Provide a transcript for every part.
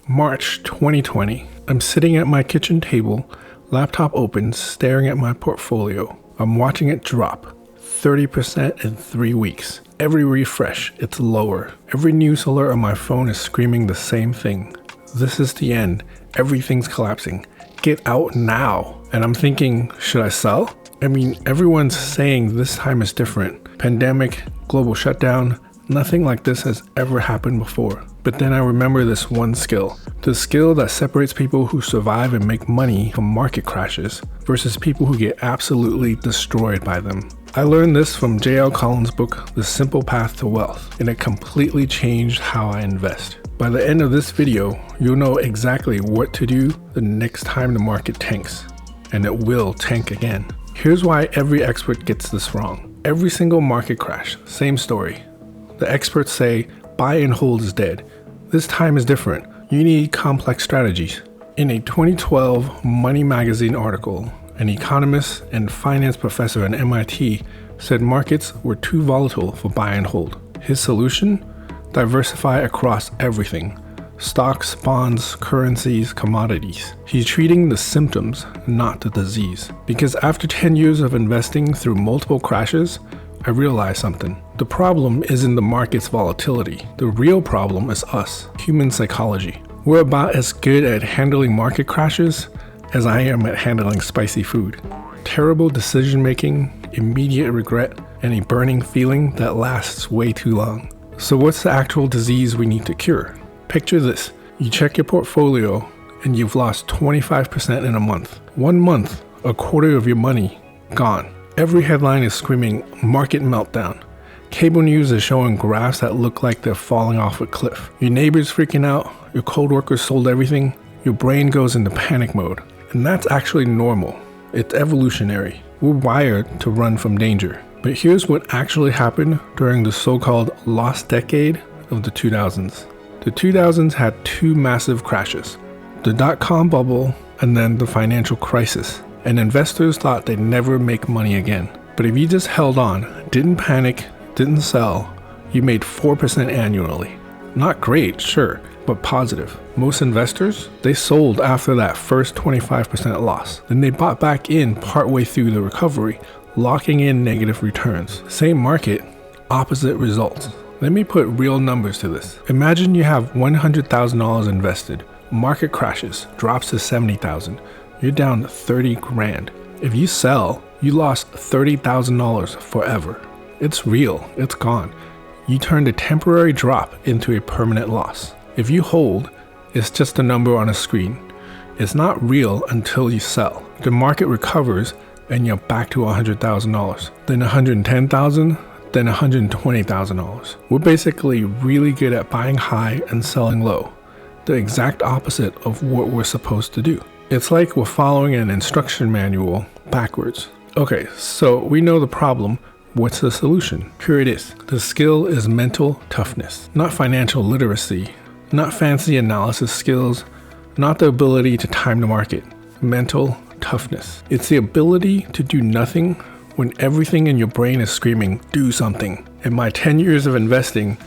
March 2020. I'm sitting at my kitchen table, laptop open, staring at my portfolio. I'm watching it drop 30% in 3 weeks. Every refresh, it's lower. Every news alert on my phone is screaming the same thing. This is the end. Everything's collapsing. Get out now. And I'm thinking, should I sell? I mean, everyone's saying this time is different. Pandemic, global shutdown, nothing like this has ever happened before. But then I remember this one skill. The skill that separates people who survive and make money from market crashes versus people who get absolutely destroyed by them. I learned this from J.L. Collins' book, The Simple Path to Wealth, and it completely changed how I invest. By the end of this video, you'll know exactly what to do the next time the market tanks. And it will tank again. Here's why every expert gets this wrong. Every single market crash, same story. The experts say, buy and hold is dead. This time is different. You need complex strategies. In a 2012 Money Magazine article, an economist and finance professor at MIT said markets were too volatile for buy and hold. His solution? Diversify across everything. Stocks, bonds, currencies, commodities. He's treating the symptoms, not the disease. Because after 10 years of investing through multiple crashes, I realized something. The problem isn't the market's volatility. The real problem is us, human psychology. We're about as good at handling market crashes as I am at handling spicy food. Terrible decision making, immediate regret, and a burning feeling that lasts way too long. So what's the actual disease we need to cure? Picture this. You check your portfolio and you've lost 25% in a month. 1 month, a quarter of your money, gone. Every headline is screaming market meltdown. Cable news is showing graphs that look like they're falling off a cliff. Your neighbor's freaking out, your coworkers sold everything, your brain goes into panic mode. And that's actually normal. It's evolutionary. We're wired to run from danger. But here's what actually happened during the so-called lost decade of the 2000s. The 2000s had 2 massive crashes. The dot-com bubble and then the financial crisis. And investors thought they'd never make money again. But if you just held on, didn't panic, didn't sell, you made 4% annually. Not great, sure, but positive. Most investors, they sold after that first 25% loss. Then they bought back in partway through the recovery, locking in negative returns. Same market, opposite results. Let me put real numbers to this. Imagine you have $100,000 invested. Market crashes, drops to $70,000. You're down 30 grand. If you sell, you lost $30,000 forever. It's real, it's gone. You turned a temporary drop into a permanent loss. If you hold, it's just a number on a screen. It's not real until you sell. The market recovers and you're back to $100,000, then $110,000, then $120,000. We're basically really good at buying high and selling low. The exact opposite of what we're supposed to do. It's like we're following an instruction manual backwards. Okay, so we know the problem. What's the solution? Here it is. The skill is mental toughness, not financial literacy, not fancy analysis skills, not the ability to time the market. Mental toughness. It's the ability to do nothing when everything in your brain is screaming, do something. In my 10 years of investing,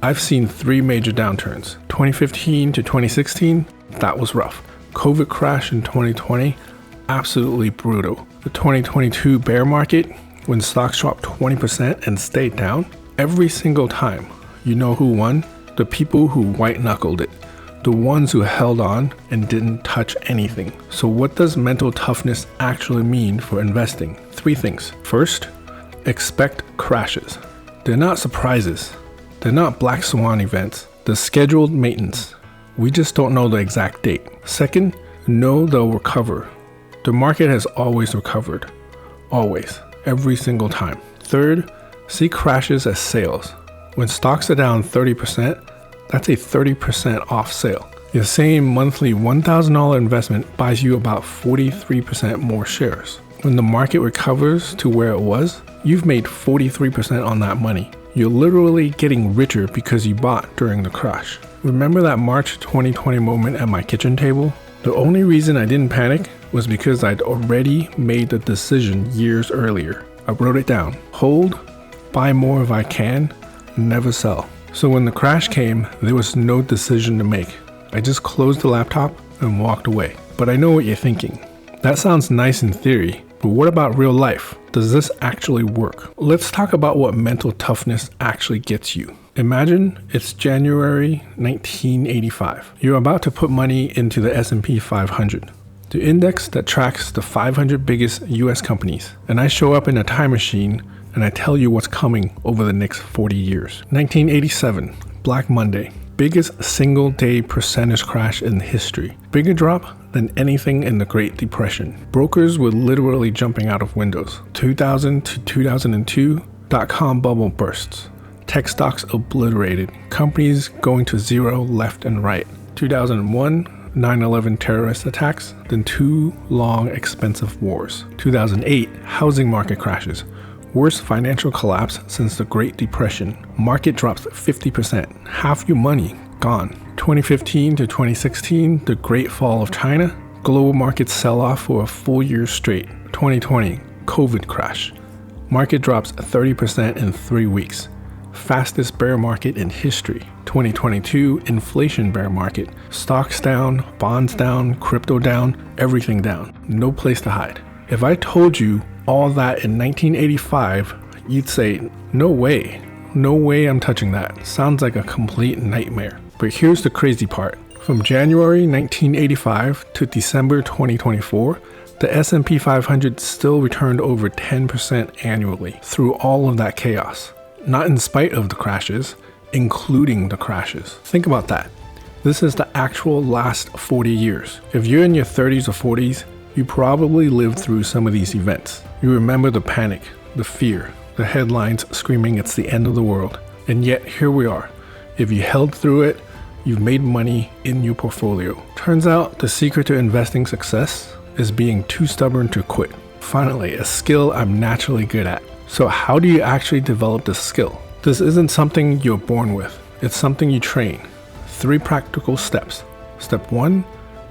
I've seen 3 major downturns. 2015 to 2016, that was rough. COVID crash in 2020, absolutely brutal. The 2022 bear market, when stocks dropped 20% and stayed down, every single time, you know who won? The people who white-knuckled it. The ones who held on and didn't touch anything. So what does mental toughness actually mean for investing? 3 things. First, expect crashes. They're not surprises. They're not black swan events. They're scheduled maintenance. We just don't know the exact date. Second, know they'll recover. The market has always recovered. Always. Every single time. Third, see crashes as sales. When stocks are down 30%, that's a 30% off sale. Your same monthly $1,000 investment buys you about 43% more shares. When the market recovers to where it was, you've made 43% on that money. You're literally getting richer because you bought during the crash. Remember that March 2020 moment at my kitchen table? The only reason I didn't panic was because I'd already made the decision years earlier. I wrote it down. Hold, buy more if I can, never sell. So when the crash came, there was no decision to make. I just closed the laptop and walked away. But I know what you're thinking. That sounds nice in theory, but what about real life? Does this actually work? Let's talk about what mental toughness actually gets you. Imagine it's January 1985. You're about to put money into the S&P 500, the index that tracks the 500 biggest US companies. And I show up in a time machine and I tell you what's coming over the next 40 years. 1987, Black Monday. Biggest single day percentage crash in history. Bigger drop than anything in the Great Depression. Brokers were literally jumping out of windows. 2000 to 2002, dot-com bubble bursts. Tech stocks obliterated. Companies going to zero left and right. 2001, 9/11 terrorist attacks, then 2 long expensive wars. 2008, housing market crashes. Worst financial collapse since the Great Depression. Market drops 50%. Half your money gone. 2015 to 2016, the Great Fall of China. Global markets sell off for a full year straight. 2020, COVID crash. Market drops 30% in 3 weeks. Fastest bear market in history. 2022, inflation bear market. Stocks down, bonds down, crypto down, everything down. No place to hide. If I told you all that in 1985, you'd say, no way I'm touching that. Sounds like a complete nightmare. But here's the crazy part. From January 1985 to December 2024, the S&P 500 still returned over 10% annually through all of that chaos. Not in spite of the crashes, including the crashes. Think about that. This is the actual last 40 years. If you're in your 30s or 40s, you probably lived through some of these events. You remember the panic, the fear, the headlines screaming it's the end of the world. And yet here we are. If you held through it, you've made money in your portfolio. Turns out the secret to investing success is being too stubborn to quit. Finally, a skill I'm naturally good at. So how do you actually develop this skill? This isn't something you're born with. It's something you train. 3 practical steps. Step 1,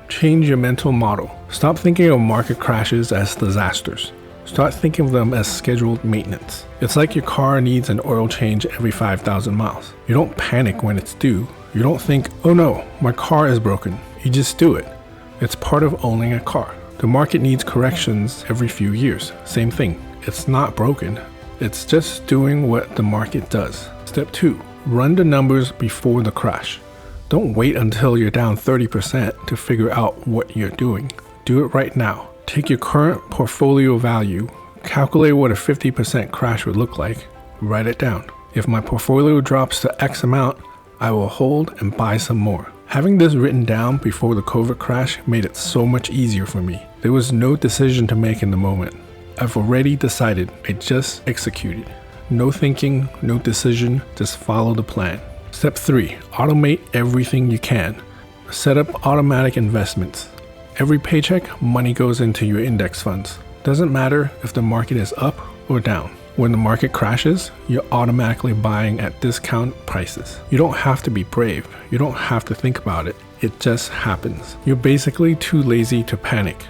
change your mental model. Stop thinking of market crashes as disasters. Start thinking of them as scheduled maintenance. It's like your car needs an oil change every 5,000 miles. You don't panic when it's due. You don't think, oh no, my car is broken. You just do it. It's part of owning a car. The market needs corrections every few years. Same thing. It's not broken. It's just doing what the market does. Step 2, run the numbers before the crash. Don't wait until you're down 30% to figure out what you're doing. Do it right now. Take your current portfolio value, calculate what a 50% crash would look like, write it down. If my portfolio drops to X amount, I will hold and buy some more. Having this written down before the COVID crash made it so much easier for me. There was no decision to make in the moment. I've already decided. I just executed. No thinking, no decision, just follow the plan. Step 3, automate everything you can. Set up automatic investments. Every paycheck, money goes into your index funds. Doesn't matter if the market is up or down. When the market crashes, you're automatically buying at discount prices. You don't have to be brave. You don't have to think about it. It just happens. You're basically too lazy to panic,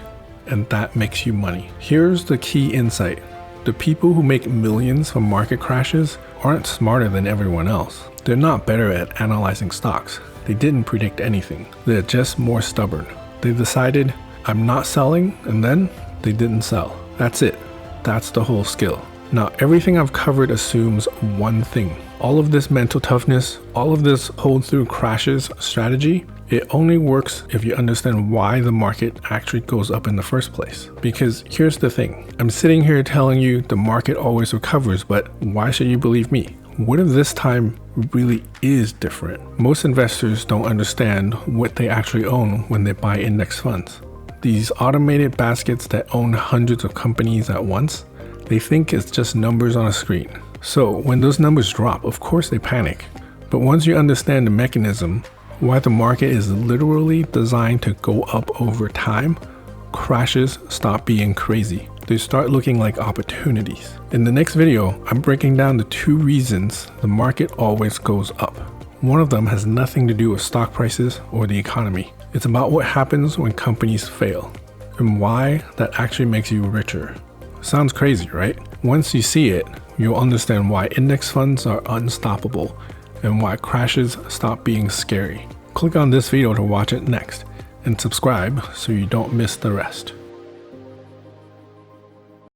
and that makes you money. Here's the key insight. The people who make millions from market crashes aren't smarter than everyone else. They're not better at analyzing stocks. They didn't predict anything. They're just more stubborn. They decided, I'm not selling, and then they didn't sell. That's it. That's the whole skill. Now, everything I've covered assumes one thing. All of this mental toughness, all of this hold through crashes strategy, it only works if you understand why the market actually goes up in the first place. Because here's the thing. I'm sitting here telling you the market always recovers, but why should you believe me? What if this time really is different? Most investors don't understand what they actually own when they buy index funds. These automated baskets that own hundreds of companies at once, they think it's just numbers on a screen. So when those numbers drop, of course they panic. But once you understand the mechanism, why the market is literally designed to go up over time, crashes stop being crazy. They start looking like opportunities. In the next video, I'm breaking down the 2 reasons the market always goes up. One of them has nothing to do with stock prices or the economy. It's about what happens when companies fail and why that actually makes you richer. Sounds crazy, right? Once you see it, you'll understand why index funds are unstoppable and why crashes stop being scary. Click on this video to watch it next, and subscribe so you don't miss the rest.